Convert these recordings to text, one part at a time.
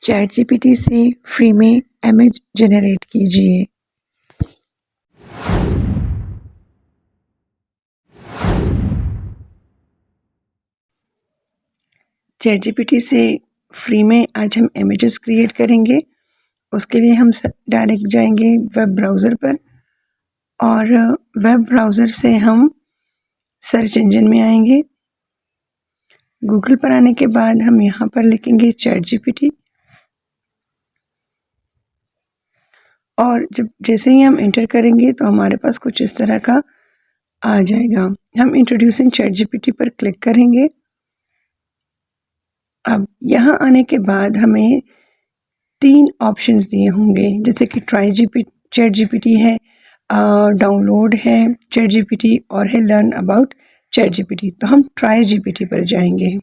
Chat GPT से free में image generate कीजिए। चैट जीपीटी से फ्री में आज हम इमेजेस क्रिएट करेंगे। उसके लिए हम डायरेक्ट जाएंगे वेब ब्राउज़र पर और वेब ब्राउज़र से हम सर्च इंजन में आएंगे। गूगल पर आने के बाद हम यहाँ पर लिखेंगे चैट जीपीटी और जब जैसे ही हम इंटर करेंगे तो हमारे पास कुछ इस तरह का आ जाएगा। हम इंट्रोड्यूसिंग चैट जीपीटी पर क्लिक करेंगे। अब यहाँ आने के बाद हमें 3 ऑप्शंस दिए होंगे, जैसे कि चैट जीपीटी है, डाउनलोड है चैट जीपीटी और है लर्न अबाउट चैट जीपीटी। तो हम ट्राई जीपीटी पर जाएंगे।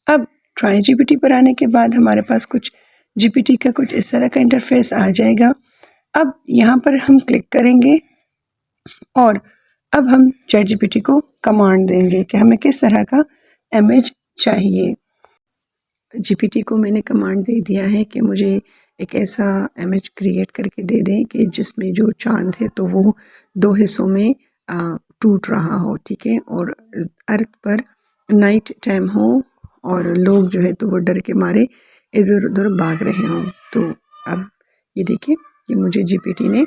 अब ट्राई जीपीटी पर आने के बाद हमारे पास कुछ जीपीटी का कुछ इस तरह का इंटरफेस आ जाएगा। अब यहाँ पर हम क्लिक करेंगे और अब हम चैट जीपीटी को कमांड देंगे कि हमें किस तरह का इमेज चाहिए। जीपीटी को मैंने कमांड दे दिया है कि मुझे एक ऐसा इमेज क्रिएट करके दे दें कि जिसमें जो चांद है तो वो 2 हिस्सों में टूट रहा हो, ठीक है, और अर्थ पर नाइट टाइम हो और लोग जो है तो वो डर के मारे इधर उधर भाग रहे हों। तो अब ये देखिए कि मुझे जीपीटी ने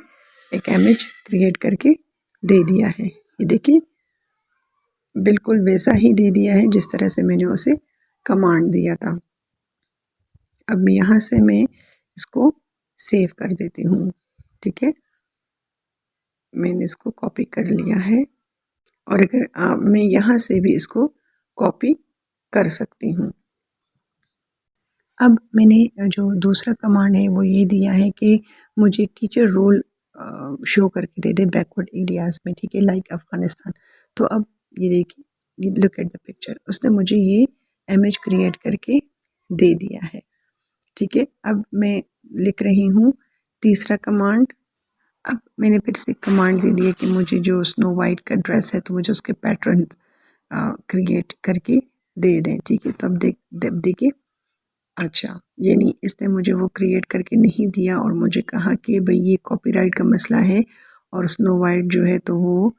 एक इमेज क्रिएट करके दे दिया है। ये देखिए बिल्कुल वैसा ही दे दिया है जिस तरह से मैंने उसे कमांड दिया था। अब यहाँ से मैं इसको सेव कर देती हूँ, ठीक है। मैंने इसको कॉपी कर लिया है और अगर मैं यहाँ से भी इसको कॉपी कर सकती हूँ। अब मैंने जो दूसरा कमांड है वो ये दिया है कि मुझे टीचर रोल शो करके दे दे बैकवर्ड एरियाज़ में, ठीक है, लाइक अफ़गानिस्तान। तो अब ये देखिए, लुक एट द पिक्चर, उसने मुझे ये इमेज क्रिएट करके दे दिया है, ठीक है। अब मैं लिख रही हूँ तीसरा कमांड। अब मैंने फिर से कमांड दे दी है कि मुझे जो स्नो वाइट का ड्रेस है तो मुझे उसके पैटर्न क्रिएट करके दे दें, ठीक है। तो अब देखिए, अच्छा, यानी इसने मुझे वो क्रिएट करके नहीं दिया और मुझे कहा कि भाई ये कॉपीराइट का मसला है और स्नो वाइट जो है तो वो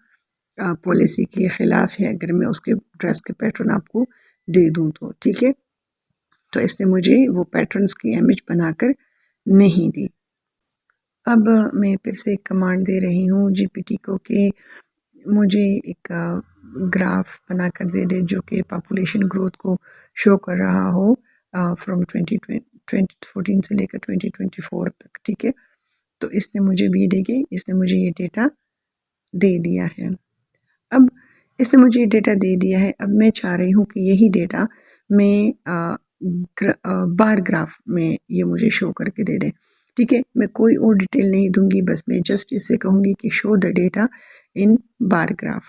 पॉलिसी के ख़िलाफ़ है अगर मैं उसके ड्रेस के पैटर्न आपको दे दूँ तो, ठीक है। तो इसने मुझे वो पैटर्न्स की इमेज बनाकर नहीं दी। अब मैं फिर से एक कमांड दे रही हूँ जीपीटी को कि मुझे एक ग्राफ बनाकर दे दे जो कि पॉपुलेशन ग्रोथ को शो कर रहा हो फ्रॉम 2014 से लेकर 2024 तक, ठीक है। तो इसने मुझे भी देखिए, इसने मुझे ये डेटा दे दिया है। अब इसने मुझे ये डेटा दे दिया है। अब मैं चाह रही हूँ कि यही डेटा मैं बार ग्राफ में ये मुझे शो करके दे दें, ठीक है। मैं कोई और डिटेल नहीं दूंगी, बस मैं जस्ट इससे कहूँगी कि show the data in bar graph,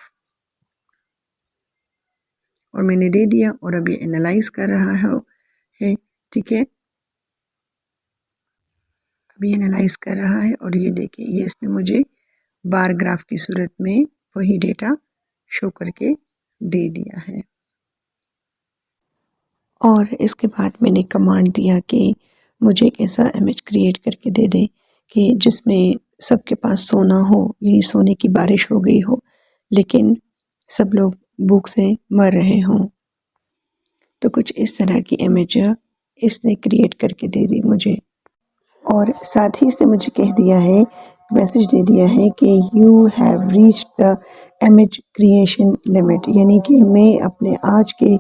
और मैंने दे दिया और अब ये एनालाइज कर रहा है, ठीक है। अभी एनालाइज कर रहा है और ये देखिए, ये इसने मुझे बार ग्राफ की सूरत में वही डेटा शो करके दे दिया है। और इसके बाद मैंने कमांड दिया कि मुझे एक ऐसा इमेज क्रिएट करके दे दे कि जिसमें सबके पास सोना हो, यानी सोने की बारिश हो गई हो लेकिन सब लोग भूख से मर रहे हों। तो कुछ इस तरह की इमेज इसने क्रिएट करके दे दी मुझे। और साथ ही इसने मुझे कह दिया है, मैसेज दे दिया है कि you have reached the image creation limit, यानी कि मैं अपने आज के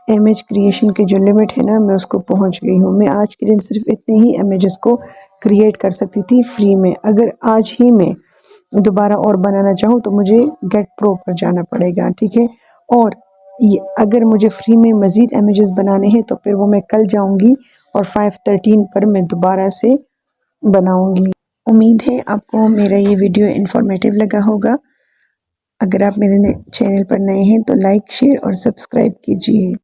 इमेज क्रिएशन के जो लिमिट है ना, मैं उसको पहुंच गई हूँ। मैं आज के दिन सिर्फ इतने ही इमेजेस को क्रिएट कर सकती थी फ्री में। अगर आज ही मैं दोबारा और बनाना चाहूँ तो मुझे गेट प्रो पर जाना पड़ेगा, ठीक है। और ये अगर मुझे फ्री में मज़ीद इमेजेस बनाने हैं तो फिर वो मैं कल जाऊँगी और 513 पर मैं दोबारा से बनाऊंगी। उम्मीद है आपको मेरा ये वीडियो इन्फॉर्मेटिव लगा होगा। अगर आप मेरे चैनल पर नए हैं तो लाइक, शेयर और सब्सक्राइब कीजिए।